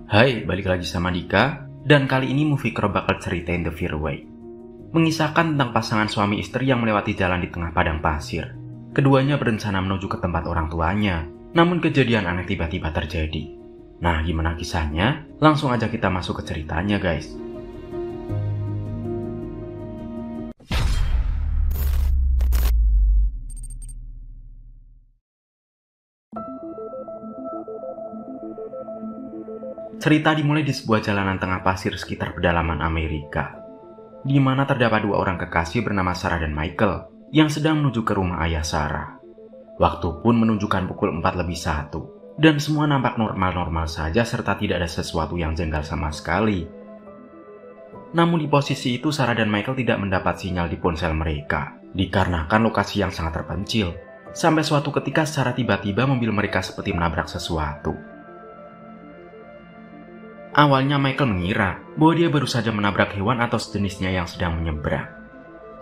Hai, balik lagi sama Dika, dan kali ini Movie Crow bakal ceritain The Fairway. Mengisahkan tentang pasangan suami istri yang melewati jalan di tengah padang pasir. Keduanya berencana menuju ke tempat orang tuanya, namun kejadian aneh tiba-tiba terjadi. Nah, gimana kisahnya? Langsung aja kita masuk ke ceritanya, guys. Cerita dimulai di sebuah jalanan tengah pasir sekitar pedalaman Amerika, di mana terdapat dua orang kekasih bernama Sarah dan Michael yang sedang menuju ke rumah ayah Sarah. Waktu pun menunjukkan pukul 4:01, dan semua nampak normal-normal saja serta tidak ada sesuatu yang janggal sama sekali. Namun di posisi itu Sarah dan Michael tidak mendapat sinyal di ponsel mereka, dikarenakan lokasi yang sangat terpencil. Sampai suatu ketika secara tiba-tiba mobil mereka seperti menabrak sesuatu. Awalnya Michael mengira bahwa dia baru saja menabrak hewan atau sejenisnya yang sedang menyeberang.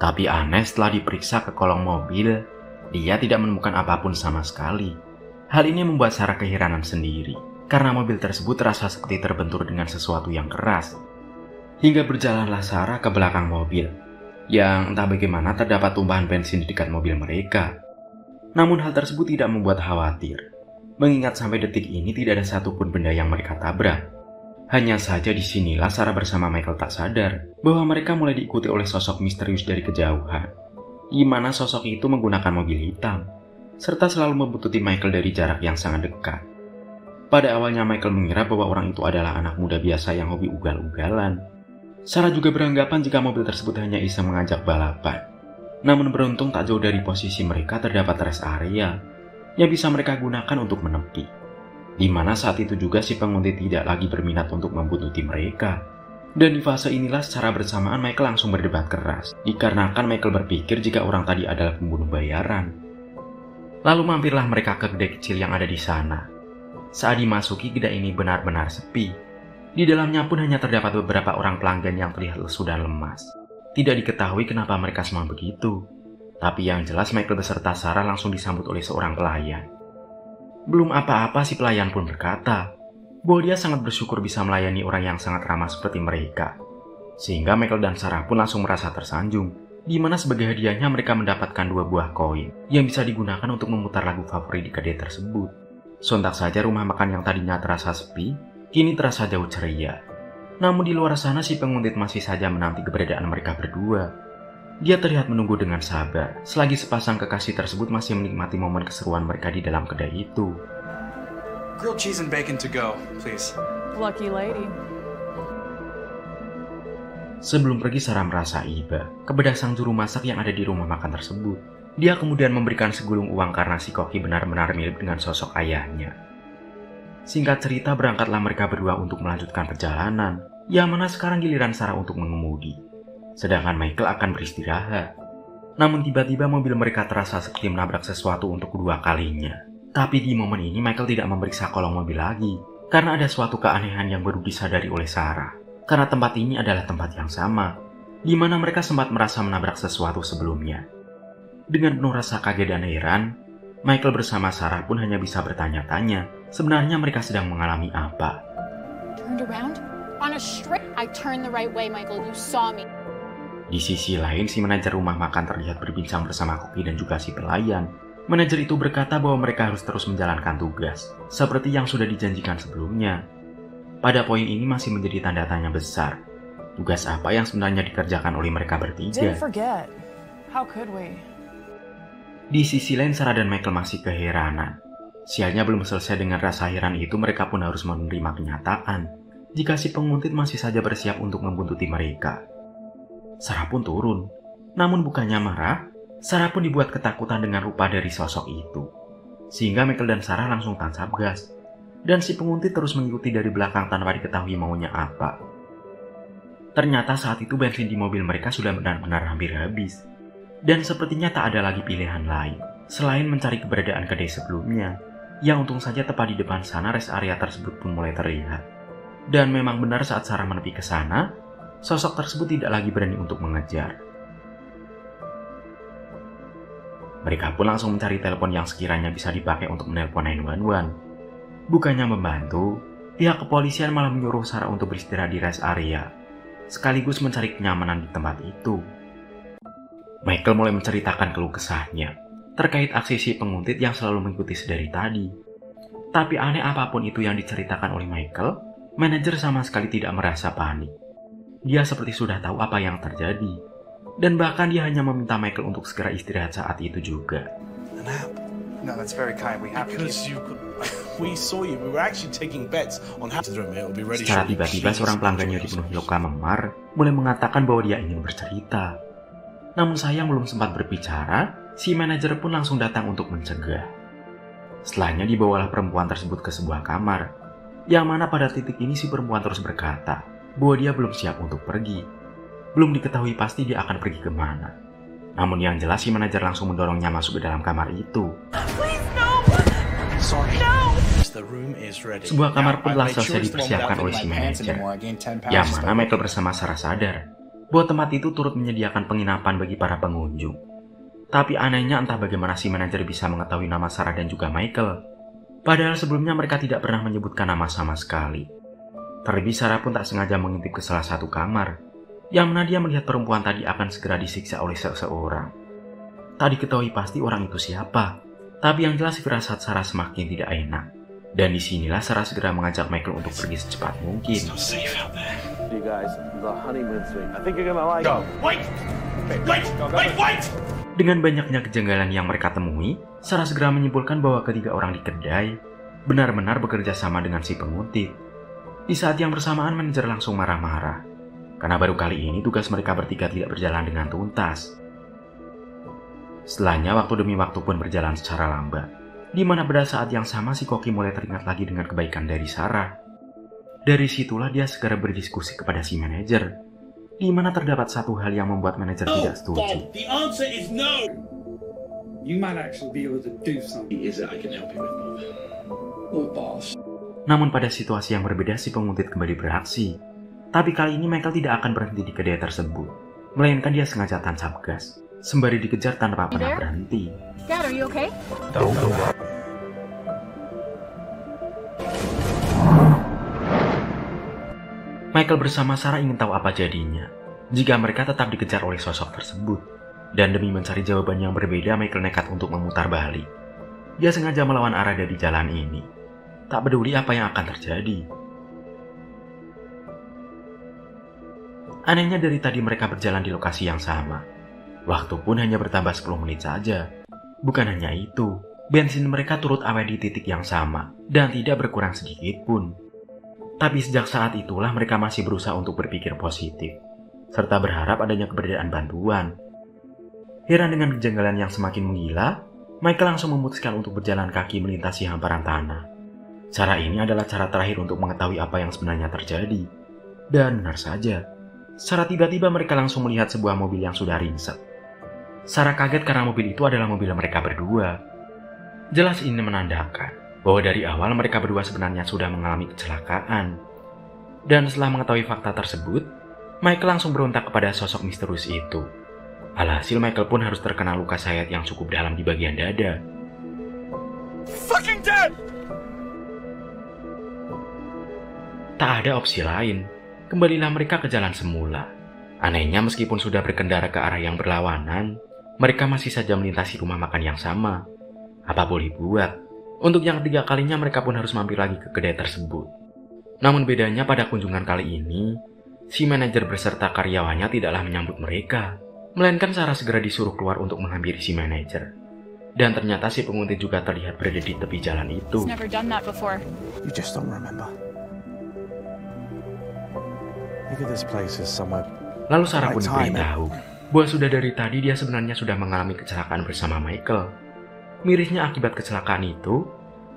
Tapi aneh, setelah diperiksa ke kolong mobil, dia tidak menemukan apapun sama sekali. Hal ini membuat Sarah keheranan sendiri, karena mobil tersebut terasa seperti terbentur dengan sesuatu yang keras. Hingga berjalanlah Sarah ke belakang mobil, yang entah bagaimana terdapat tumpahan bensin di dekat mobil mereka. Namun hal tersebut tidak membuat khawatir, mengingat sampai detik ini tidak ada satupun benda yang mereka tabrak. Hanya saja disinilah Sarah bersama Michael tak sadar bahwa mereka mulai diikuti oleh sosok misterius dari kejauhan, di mana sosok itu menggunakan mobil hitam, serta selalu membuntuti Michael dari jarak yang sangat dekat. Pada awalnya Michael mengira bahwa orang itu adalah anak muda biasa yang hobi ugal-ugalan. Sarah juga beranggapan jika mobil tersebut hanya iseng mengajak balapan. Namun beruntung tak jauh dari posisi mereka terdapat rest area yang bisa mereka gunakan untuk menepi. Di mana saat itu juga si penguntit tidak lagi berminat untuk membuntuti mereka. Dan di fase inilah secara bersamaan Michael langsung berdebat keras, dikarenakan Michael berpikir jika orang tadi adalah pembunuh bayaran. Lalu mampirlah mereka ke kedai kecil yang ada di sana. Saat dimasuki, kedai ini benar-benar sepi. Di dalamnya pun hanya terdapat beberapa orang pelanggan yang terlihat lesu dan lemas. Tidak diketahui kenapa mereka semua begitu. Tapi yang jelas Michael beserta Sarah langsung disambut oleh seorang pelayan. Belum apa-apa si pelayan pun berkata bahwa dia sangat bersyukur bisa melayani orang yang sangat ramah seperti mereka. Sehingga Michael dan Sarah pun langsung merasa tersanjung, di mana sebagai hadiahnya mereka mendapatkan 2 buah koin yang bisa digunakan untuk memutar lagu favorit di kedai tersebut. Sontak saja rumah makan yang tadinya terasa sepi, kini terasa jauh ceria. Namun di luar sana si penguntit masih saja menanti keberadaan mereka berdua. Dia terlihat menunggu dengan sabar, selagi sepasang kekasih tersebut masih menikmati momen keseruan mereka di dalam kedai itu. Grilled cheese and bacon to go, please. Lucky lady. Sebelum pergi, Sarah merasa iba kepada sang juru masak yang ada di rumah makan tersebut. Dia kemudian memberikan segulung uang karena si koki benar-benar mirip dengan sosok ayahnya. Singkat cerita, berangkatlah mereka berdua untuk melanjutkan perjalanan, yang mana sekarang giliran Sarah untuk mengemudi. Sedangkan Michael akan beristirahat. Namun tiba-tiba mobil mereka terasa seperti menabrak sesuatu untuk kedua kalinya. Tapi di momen ini Michael tidak memeriksa kolong mobil lagi, karena ada suatu keanehan yang baru disadari oleh Sarah. Karena tempat ini adalah tempat yang sama, di mana mereka sempat merasa menabrak sesuatu sebelumnya. Dengan penuh rasa kaget dan heran, Michael bersama Sarah pun hanya bisa bertanya-tanya, sebenarnya mereka sedang mengalami apa. Turned around? On a straight, I turned the right way, Michael. You saw me. Di sisi lain, si manajer rumah makan terlihat berbincang bersama koki dan juga si pelayan. Manajer itu berkata bahwa mereka harus terus menjalankan tugas, seperti yang sudah dijanjikan sebelumnya. Pada poin ini masih menjadi tanda tanya besar. Tugas apa yang sebenarnya dikerjakan oleh mereka bertiga? Didn't forget. How could we? Di sisi lain, Sarah dan Michael masih keheranan. Sialnya belum selesai dengan rasa heran itu, mereka pun harus menerima kenyataan jika si penguntit masih saja bersiap untuk membuntuti mereka. Sarah pun turun. Namun bukannya marah, Sarah pun dibuat ketakutan dengan rupa dari sosok itu. Sehingga Michael dan Sarah langsung tancap gas. Dan si penguntit terus mengikuti dari belakang tanpa diketahui maunya apa. Ternyata saat itu bensin di mobil mereka sudah benar-benar hampir habis. Dan sepertinya tak ada lagi pilihan lain selain mencari keberadaan kedai sebelumnya. Yang untung saja tepat di depan sana rest area tersebut pun mulai terlihat. Dan memang benar saat Sarah menepi ke sana, sosok tersebut tidak lagi berani untuk mengejar. Mereka pun langsung mencari telepon yang sekiranya bisa dipakai untuk menelpon 911. Bukannya membantu, Pihak kepolisian malah menyuruh Sarah untuk beristirahat di rest area, sekaligus mencari kenyamanan di tempat itu. Michael mulai menceritakan keluh kesahnya terkait aksi si penguntit yang selalu mengikuti sedari tadi. Tapi aneh apapun itu yang diceritakan oleh Michael, manajer sama sekali tidak merasa panik. Dia seperti sudah tahu apa yang terjadi, dan bahkan dia hanya meminta Michael untuk segera istirahat saat itu juga. No, that's very kind. We have to keep... We saw you. We were actually taking bets on how to do it. It'll be ready. Secara tiba-tiba seorang pelanggannya dipenuhi luka memar mulai mengatakan bahwa dia ingin bercerita. Namun sayang belum sempat berbicara, si manajer pun langsung datang untuk mencegah. Setelahnya dibawalah perempuan tersebut ke sebuah kamar, yang mana pada titik ini si perempuan terus berkata bahwa dia belum siap untuk pergi. Belum diketahui pasti dia akan pergi kemana. Namun yang jelas si manajer langsung mendorongnya masuk ke dalam kamar itu. Sebuah kamar pun telah selesai dipersiapkan oleh si manajer, yang mana Michael bersama Sarah sadar bahwa tempat itu turut menyediakan penginapan bagi para pengunjung. Tapi anehnya entah bagaimana si manajer bisa mengetahui nama Sarah dan juga Michael. Padahal sebelumnya mereka tidak pernah menyebutkan nama sama sekali. Terlebih Sarah pun tak sengaja mengintip ke salah satu kamar, yang mana dia melihat perempuan tadi akan segera disiksa oleh seseorang. Tak diketahui pasti orang itu siapa, tapi yang jelas firasat Sarah semakin tidak enak. Dan disinilah Sarah segera mengajak Michael untuk pergi secepat mungkin. Dengan banyaknya kejanggalan yang mereka temui, Sarah segera menyimpulkan bahwa ketiga orang di kedai benar-benar bekerja sama dengan si penguntit. Di saat yang bersamaan manajer langsung marah-marah, karena baru kali ini tugas mereka bertiga tidak berjalan dengan tuntas. Setelahnya waktu demi waktu pun berjalan secara lambat, di mana pada saat yang sama si koki mulai teringat lagi dengan kebaikan dari Sarah. Dari situlah dia segera berdiskusi kepada si manajer, di mana terdapat satu hal yang membuat manajer tidak setuju. The answer is no. You might actually be able to do something. Is it I can help you with, Bob? Look, boss. Namun pada situasi yang berbeda si penguntit kembali beraksi. Tapi kali ini Michael tidak akan berhenti di kedai tersebut, melainkan dia sengaja tancap gas, sembari dikejar tanpa pernah berhenti. Dad, are you okay? Michael bersama Sarah ingin tahu apa jadinya jika mereka tetap dikejar oleh sosok tersebut. Dan demi mencari jawaban yang berbeda, Michael nekat untuk memutar balik. Dia sengaja melawan arah dari jalan ini, tak peduli apa yang akan terjadi. Anehnya dari tadi mereka berjalan di lokasi yang sama. Waktu pun hanya bertambah 10 menit saja. Bukan hanya itu, bensin mereka turut awet di titik yang sama dan tidak berkurang sedikit pun. Tapi sejak saat itulah mereka masih berusaha untuk berpikir positif, serta berharap adanya keberadaan bantuan. Heran dengan kejanggalan yang semakin menggila, Michael langsung memutuskan untuk berjalan kaki melintasi hamparan tanah. Cara ini adalah cara terakhir untuk mengetahui apa yang sebenarnya terjadi. Dan benar saja, secara tiba-tiba mereka langsung melihat sebuah mobil yang sudah ringsek. Sarah kaget karena mobil itu adalah mobil mereka berdua. Jelas ini menandakan bahwa dari awal mereka berdua sebenarnya sudah mengalami kecelakaan. Dan setelah mengetahui fakta tersebut, Michael langsung berontak kepada sosok misterius itu. Alhasil Michael pun harus terkena luka sayat yang cukup dalam di bagian dada. Fucking dead! Tak ada opsi lain, kembalilah mereka ke jalan semula. Anehnya meskipun sudah berkendara ke arah yang berlawanan, mereka masih saja melintasi rumah makan yang sama. Apa boleh buat, untuk yang ketiga kalinya mereka pun harus mampir lagi ke kedai tersebut. Namun bedanya pada kunjungan kali ini, si manajer beserta karyawannya tidaklah menyambut mereka, melainkan Sarah segera disuruh keluar untuk menghampiri si manajer. Dan ternyata si penguntit juga terlihat berada di tepi jalan itu. Never done that before. You just don't remember. Think of this place as somewhere. Lalu Sarah pun diberitahu bahwa sudah dari tadi dia sebenarnya sudah mengalami kecelakaan bersama Michael. Mirisnya akibat kecelakaan itu,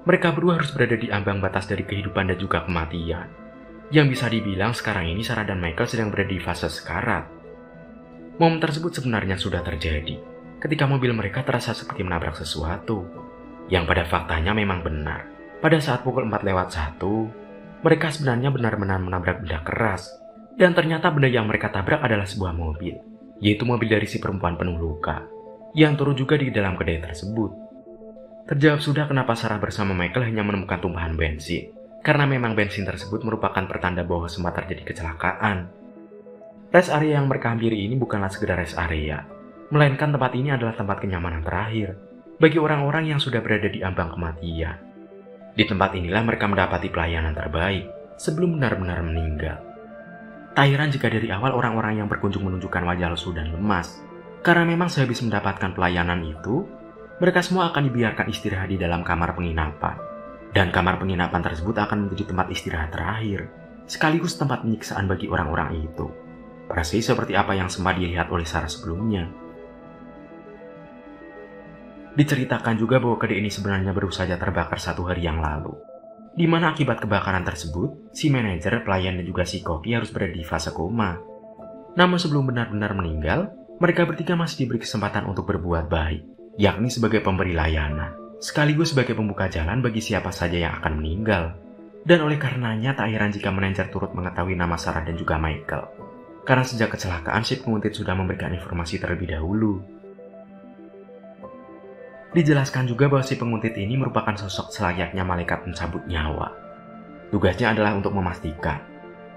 mereka berdua harus berada di ambang batas dari kehidupan dan juga kematian. Yang bisa dibilang sekarang ini Sarah dan Michael sedang berada di fase sekarat. Momen tersebut sebenarnya sudah terjadi ketika mobil mereka terasa seperti menabrak sesuatu, yang pada faktanya memang benar. Pada saat pukul 4:01, mereka sebenarnya benar-benar menabrak benda keras, dan ternyata benda yang mereka tabrak adalah sebuah mobil, yaitu mobil dari si perempuan penuh luka, yang turut juga di dalam kedai tersebut. Terjawab sudah kenapa Sarah bersama Michael hanya menemukan tumpahan bensin, karena memang bensin tersebut merupakan pertanda bahwa sempat terjadi kecelakaan. Rest area yang mereka hampiri ini bukanlah sekedar rest area, melainkan tempat ini adalah tempat kenyamanan terakhir bagi orang-orang yang sudah berada di ambang kematian. Di tempat inilah mereka mendapati pelayanan terbaik sebelum benar-benar meninggal. Tak heran jika dari awal orang-orang yang berkunjung menunjukkan wajah lesu dan lemas, karena memang sehabis mendapatkan pelayanan itu, mereka semua akan dibiarkan istirahat di dalam kamar penginapan. Dan kamar penginapan tersebut akan menjadi tempat istirahat terakhir, sekaligus tempat penyiksaan bagi orang-orang itu. Persis seperti apa yang sempat dilihat oleh Sarah sebelumnya. Diceritakan juga bahwa kedai ini sebenarnya baru saja terbakar 1 hari yang lalu, di mana akibat kebakaran tersebut, si manajer, pelayan, dan juga si koki harus berada di fase koma. Namun sebelum benar-benar meninggal, mereka bertiga masih diberi kesempatan untuk berbuat baik, yakni sebagai pemberi layanan, sekaligus sebagai pembuka jalan bagi siapa saja yang akan meninggal. Dan oleh karenanya tak heran jika manajer turut mengetahui nama Sarah dan juga Michael, karena sejak kecelakaan si penguntit sudah memberikan informasi terlebih dahulu. Dijelaskan juga bahwa si penguntit ini merupakan sosok selayaknya malaikat pencabut nyawa. Tugasnya adalah untuk memastikan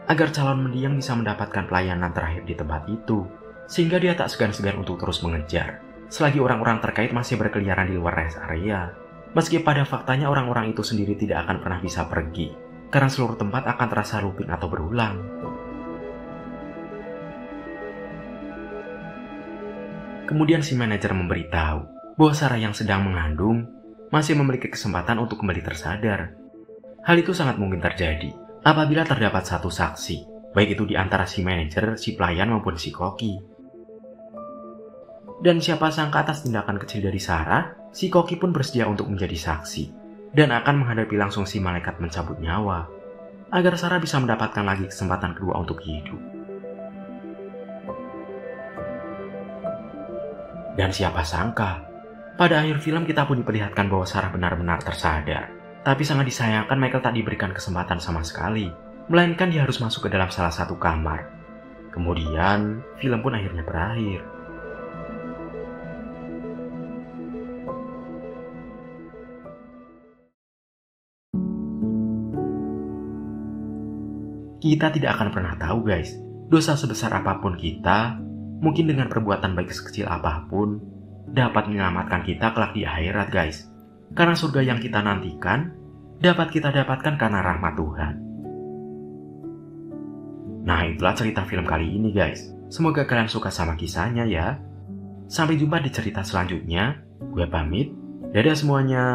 agar calon mendiang bisa mendapatkan pelayanan terakhir di tempat itu, sehingga dia tak segan-segan untuk terus mengejar, selagi orang-orang terkait masih berkeliaran di luar rest area. Meski pada faktanya orang-orang itu sendiri tidak akan pernah bisa pergi, karena seluruh tempat akan terasa looping atau berulang. Kemudian si manajer memberitahu bahwa Sarah yang sedang mengandung masih memiliki kesempatan untuk kembali tersadar. Hal itu sangat mungkin terjadi apabila terdapat satu saksi, baik itu di antara si manajer, si pelayan maupun si koki. Dan siapa sangka atas tindakan kecil dari Sarah, si koki pun bersedia untuk menjadi saksi dan akan menghadapi langsung si malaikat mencabut nyawa agar Sarah bisa mendapatkan lagi kesempatan kedua untuk hidup. Dan siapa sangka, pada akhir film kita pun diperlihatkan bahwa Sarah benar-benar tersadar. Tapi sangat disayangkan Michael tak diberikan kesempatan sama sekali, melainkan dia harus masuk ke dalam salah satu kamar. Kemudian, film pun akhirnya berakhir. Kita tidak akan pernah tahu guys, dosa sebesar apapun kita, mungkin dengan perbuatan baik sekecil apapun, dapat menyelamatkan kita kelak di akhirat guys. Karena surga yang kita nantikan dapat kita dapatkan karena rahmat Tuhan. Nah, itulah cerita film kali ini guys. Semoga kalian suka sama kisahnya ya. Sampai jumpa di cerita selanjutnya. Gue pamit. Dadah semuanya.